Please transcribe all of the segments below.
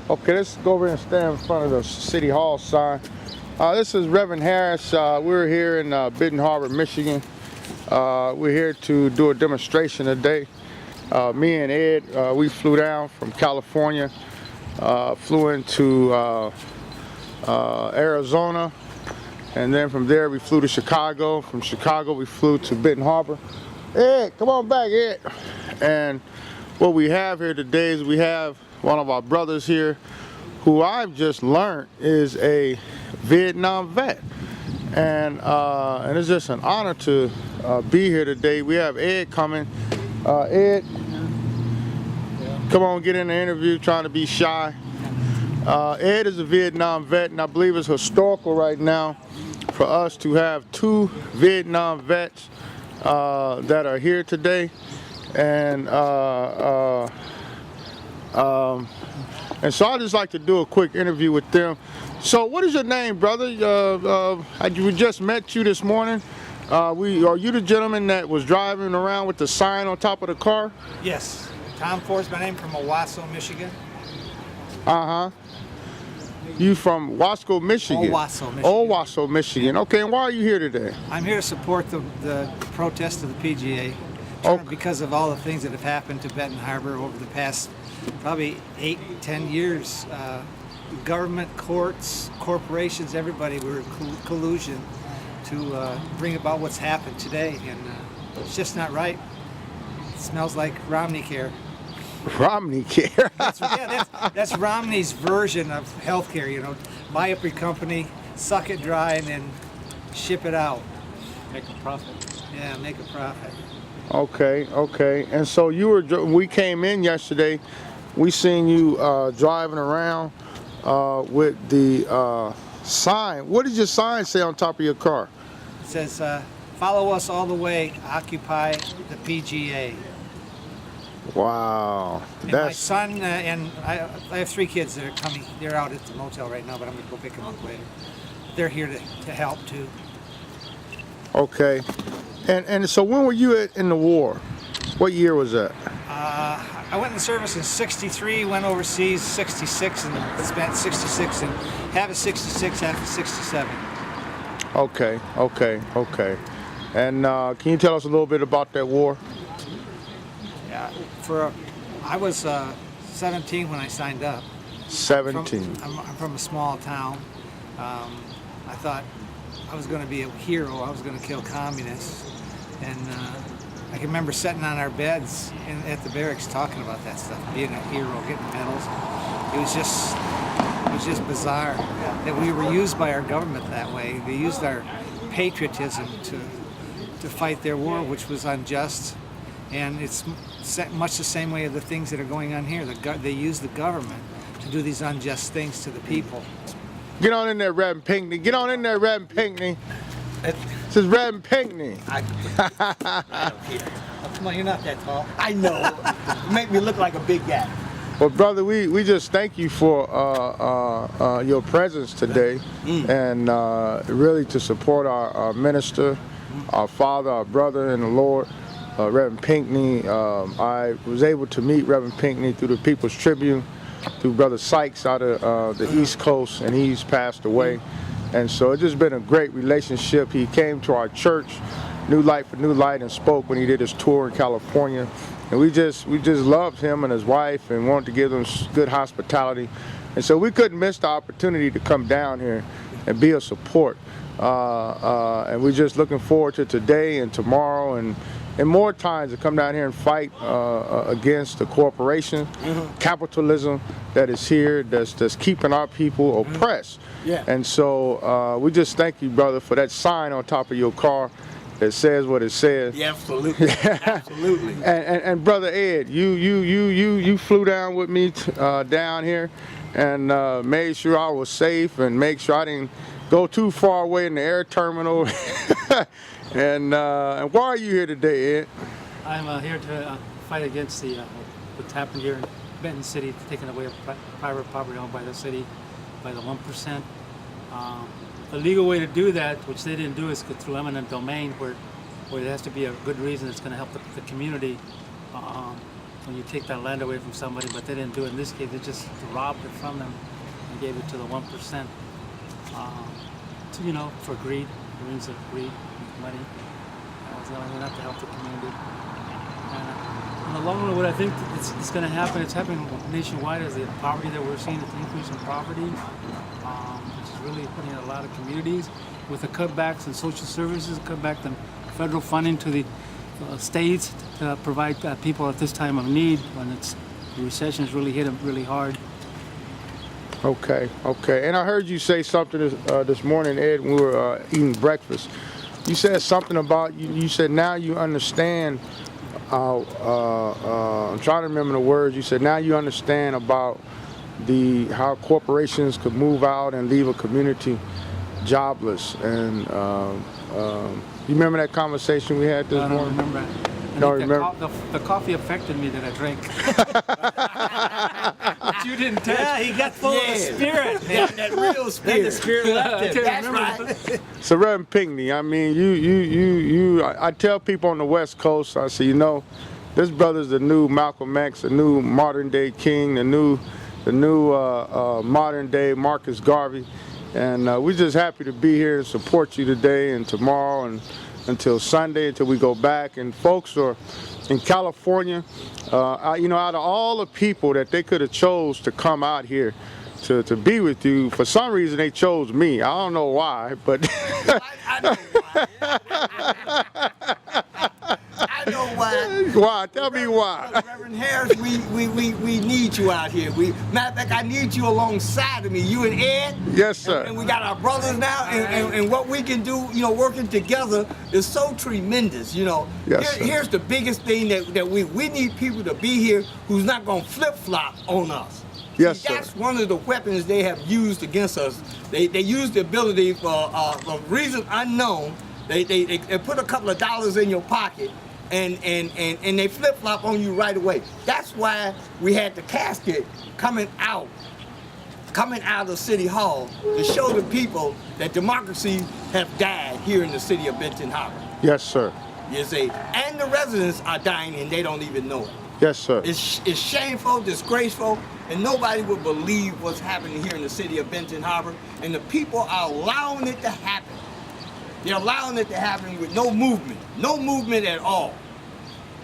Okay, let's go over and stand in front of the City Hall sign. This is Reverend Harris. We're here in Benton Harbor, Michigan. We're here to do a demonstration today. Me and Ed, we flew down from California, flew into Arizona, and then from there we flew to Chicago. From Chicago we flew to Benton Harbor. Ed, come on back, Ed. And what we have here today is we have one of our brothers here who I've just learned is a Vietnam vet. And it's just an honor to be here today. We have Ed coming. Ed, come on, get in the interview, trying to be shy. Ed is a Vietnam vet, and I believe it's historical right now for us to have two Vietnam vets that are here today. And so I'd just like to do a quick interview with them. So what is your name, brother? We just met you this morning. Are you the gentleman that was driving around with the sign on top of the car? Yes. Tom Ford's my name, from Owasso, Michigan. Uh-huh. You from Wasco, Michigan? Owasso, Michigan. Owasso, Michigan. Okay, and why are you here today? I'm here to support the protest of the PGA. Because of all the things that have happened to Benton Harbor over the past probably 8-10 years. Government, courts, corporations, everybody were in collusion to bring about what's happened today, and it's just not right. It smells like Romney care. Romney care? That's Romney's version of healthcare, you know. Buy up your company, suck it dry, and then ship it out. Make a profit. Yeah, make a profit. Okay. And so we came in yesterday, we seen you driving around with the sign. What does your sign say on top of your car? It says, follow us all the way, occupy the PGA. Wow. And my son, and I have 3 kids that are coming. They're out at the motel right now, but I'm going to go pick them up later. They're here to help too. Okay. And so when were you in the war? What year was that? I went in the service in '63, went overseas '66, and spent '66, and half of '66, half of '67. Okay. And can you tell us a little bit about that war? Yeah, I was 17 when I signed up. 17. I'm from a small town. I thought I was going to be a hero. I was going to kill communists. And I can remember sitting on our beds at the barracks talking about that stuff, being a hero, getting medals. It was just bizarre that we were used by our government that way. They used our patriotism to fight their war, which was unjust. And it's much the same way of the things that are going on here. They use the government to do these unjust things to the people. Get on in there, Reverend Pinkney. Get on in there, Reverend Pinkney. This is Reverend Pinkney. I don't care. Oh, come on, you're not that tall. I know. You make me look like a big guy. Well, brother, we just thank you for your presence today, and really to support our minister, our father, our brother in the Lord, Reverend Pinkney. I was able to meet Reverend Pinkney through the People's Tribune, through Brother Sykes out of the East Coast, and he's passed away. And so it's just been a great relationship. He came to our church, New Light for New Light, and spoke when he did his tour in California. And we just loved him and his wife and wanted to give them good hospitality. And so we couldn't miss the opportunity to come down here and be a support. And we're just looking forward to today and tomorrow and more times to come down here and fight against the corporation, capitalism that is here, that's keeping our people oppressed. Yeah. And so we just thank you, brother, for that sign on top of your car that says what it says. Yeah, absolutely. Absolutely. And brother Ed, you flew down with me down here and made sure I was safe and make sure I didn't go too far away in the air terminal. And why are you here today, Ed? I'm here to fight against what's happened here in Benton City, taking away private property owned by the city, by the 1%. The legal way to do that, which they didn't do, is through eminent domain, where there has to be a good reason that's going to help the community. when you take that land away from somebody, but they didn't do it in this case. They just robbed it from them and gave it to the 1%. To, for greed, means of greed, money. That was the only way not to help the community. In the long run, what I think it's going to happen, it's happening nationwide, is the poverty that we're seeing, the increase in poverty, which is really putting in a lot of communities with the cutbacks in social services, cutback in federal funding to the states to provide people at this time of need when the recession has really hit them really hard. Okay. And I heard you say something this morning, Ed, when we were eating breakfast. You said something about, you said now you understand, I'm trying to remember the words, you said now you understand about how corporations could move out and leave a community jobless. And you remember that conversation we had this morning? I don't remember. Don't remember? The coffee affected me that I drank. But you didn't touch. Yeah, he got full of the spirit. That real spirit. Then the spirit left him. That's right. So Reverend Pinkney, I mean, I tell people on the West Coast, I say, this brother's the new Malcolm X, the new modern day King, the new modern day Marcus Garvey. And we're just happy to be here and support you today and tomorrow and until Sunday, until we go back. And folks are in California, out of all the people that they could have chose to come out here to be with you, for some reason they chose me. I don't know why, but I know why. I know why. Why? Tell me why. Reverend Harris, we need you out here. Matter of fact, I need you alongside of me, you and Ed. Yes, sir. And we got our brothers now, and what we can do, working together is so tremendous. Yes, sir. Here's the biggest thing that we need people to be here who's not gonna flip-flop on us. Yes, See, sir. that's one of the weapons they have used against us. They use the ability for a reason unknown. They put a couple of dollars in your pocket and they flip-flop on you right away. That's why we had the casket coming out of City Hall to show the people that democracy have died here in the city of Benton Harbor. Yes, sir. You see, and the residents are dying and they don't even know it. Yes, sir. It's shameful, disgraceful, and nobody would believe what's happening here in the city of Benton Harbor, and the people are allowing it to happen. They're allowing it to happen with no movement at all.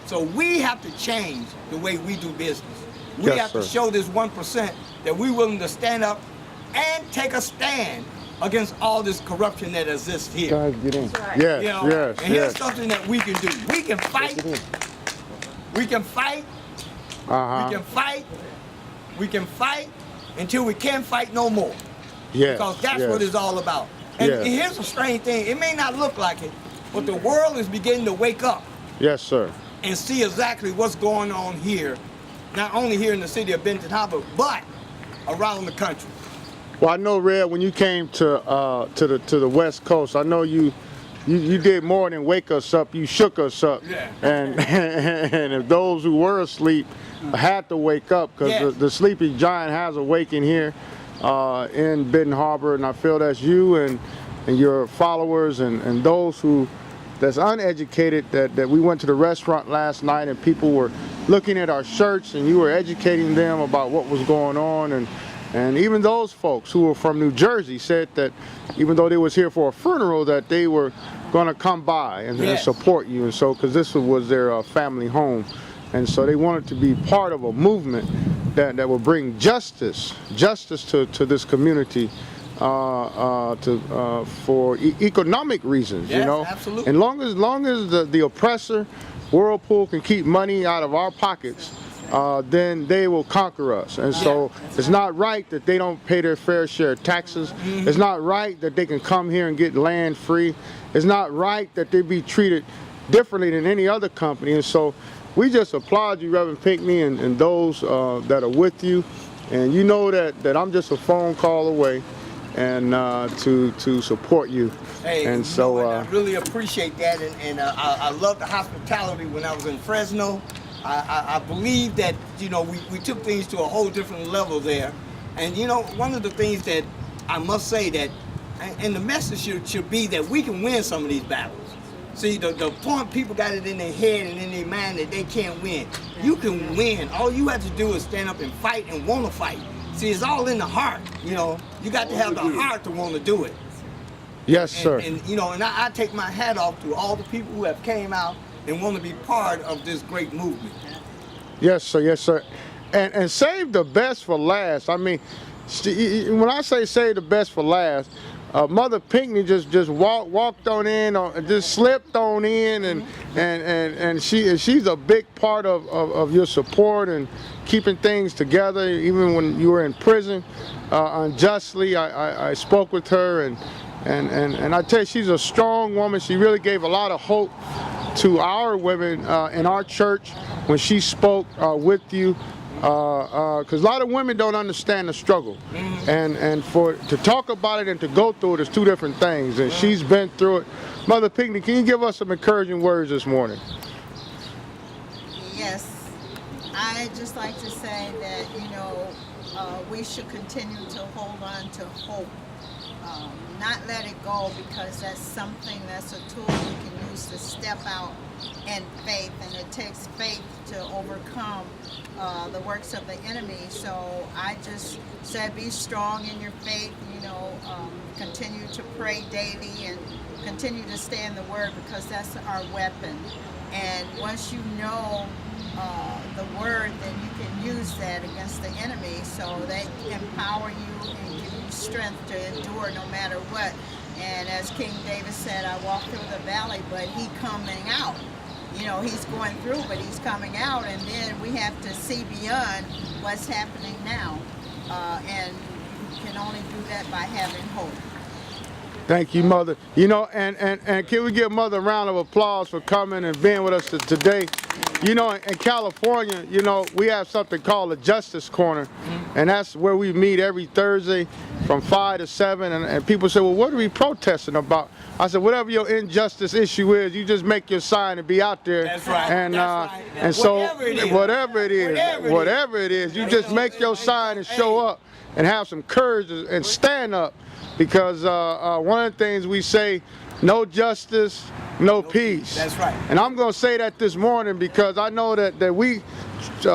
So we have to change the way we do business. We Yes, have to sir. show this 1% that we're willing to stand up and take a stand against all this corruption that exists here. Guys, get in. Yes, yes, And here's yes. something that we can do. We can fight. We can fight. Uh-huh. We can fight. We can fight until we can't fight no more. Yes, Because that's yes. what it's all about. And Yes. here's a strange thing. It may not look like it, but the world is beginning to wake up Yes, sir. and see exactly what's going on here, not only here in the city of Benton Harbor, but around the country. Well, I know, Red, when you came to the West Coast, I know you did more than wake us up. You shook us up. Yeah. And if those who were asleep had to wake up, because Yes. the sleepy giant has awakened here in Benton Harbor, and I feel that's you and your followers and those that's uneducated, that we went to the restaurant last night and people were looking at our shirts and you were educating them about what was going on, and even those folks who were from New Jersey said that even though they was here for a funeral, that they were going to come by and Yes. support you, and so because this was their family home, and so they wanted to be part of a movement that will bring justice to this community for economic reasons. Yes, you know, absolutely. and long as the oppressor Whirlpool can keep money out of our pockets, then they will conquer us. And so it's not right that they don't pay their fair share of taxes. Mm-hmm. It's not right that they can come here and get land free. It's not right that they be treated differently than any other company. And so we just applaud you, Reverend Pinkney, and those that are with you. And you know that I'm just a phone call away and to support you. Hey, and you so know what, I really appreciate that, and I love the hospitality when I was in Fresno. I believe that we took things to a whole different level there, and one of the things that I must say that, and the message should be that we can win some of these battles. See, the point people got it in their head and in their mind that they can't win. You can win. All you have to do is stand up and fight and want to fight. See, it's all in the heart, you know. You got to have the heart to want to do it. Yes, sir. And you know, and I take my hat off to all the people who have came out and want to be part of this great movement. Yes, sir. Yes, sir. And save the best for last. I mean, when I say save the best for last, Mother Pinkney just walked on in, or just slipped on in, and she's a big part of your support and keeping things together. Even when you were in prison unjustly, I spoke with her, and I tell you, she's a strong woman. She really gave a lot of hope to our women in our church when she spoke with you. Because a lot of women don't understand the struggle, and to talk about it and to go through it is two different things, and she's been through it. Mother Pinkney, can you give us some encouraging words this morning? Yes, I'd just like to say that, you know, we should continue to hold on to hope, not let it go, because that's something, that's a tool we can use to step out in faith, and it takes faith to overcome the works of the enemy. So I just said, be strong in your faith, you know, continue to pray daily and continue to stay in the Word, because that's our weapon. And once you know the Word, then you can use that against the enemy, so they empower you and give you strength to endure no matter what. And as King David said, I walk through the valley, but he coming out. You know, he's going through, but he's coming out, and then we have to see beyond what's happening now. And you can only do that by having hope. Thank you, Mother. You know, and can we give Mother a round of applause for coming and being with us today? You know, in California, you know, we have something called a Justice Corner, and that's where we meet every Thursday from 5 to 7, and people say, well, what are we protesting about? I said, whatever your injustice issue is, you just make your sign and be out there. That's right. And, That's right. and so, Whatever it is, you just make your sign and show up and have some courage and stand up, because one of the things we say, no justice, no peace. That's right. And I'm going to say that this morning because I know that we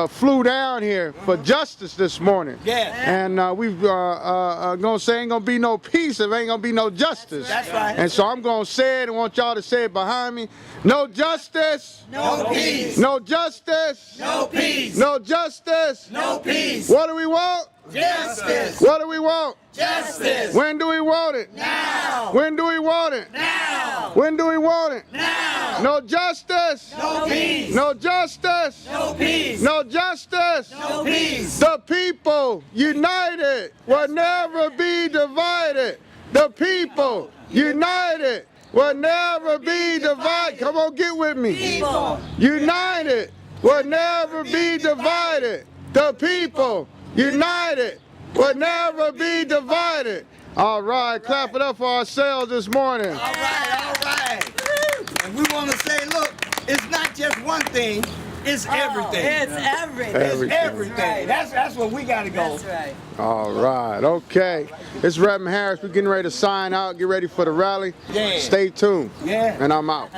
flew down here for justice this morning. Yeah. And we've going to say ain't going to be no peace if ain't going to be no justice. That's right. And so I'm going to say it and want y'all to say it behind me. No justice. No peace. No justice. No peace. No justice. No peace. What do we want? Justice. What do we want? Justice. When do we want it? Now. When do we want it? Now. When do we want it? Now. No justice. No peace. No justice. No peace. No justice. No peace. The people united will never be divided. The people united will never be divided. Come on, get with me. People united will never be divided. The people united will never be divided. All right, clap it up for ourselves this morning. All right, all right. And we want to say, look, it's not just one thing, it's everything. It's everything. It's everything. That's what we got to go. That's right. All right, okay. It's Reverend Harris. We're getting ready to sign out, get ready for the rally. Yeah. Stay tuned. Yeah. And I'm out.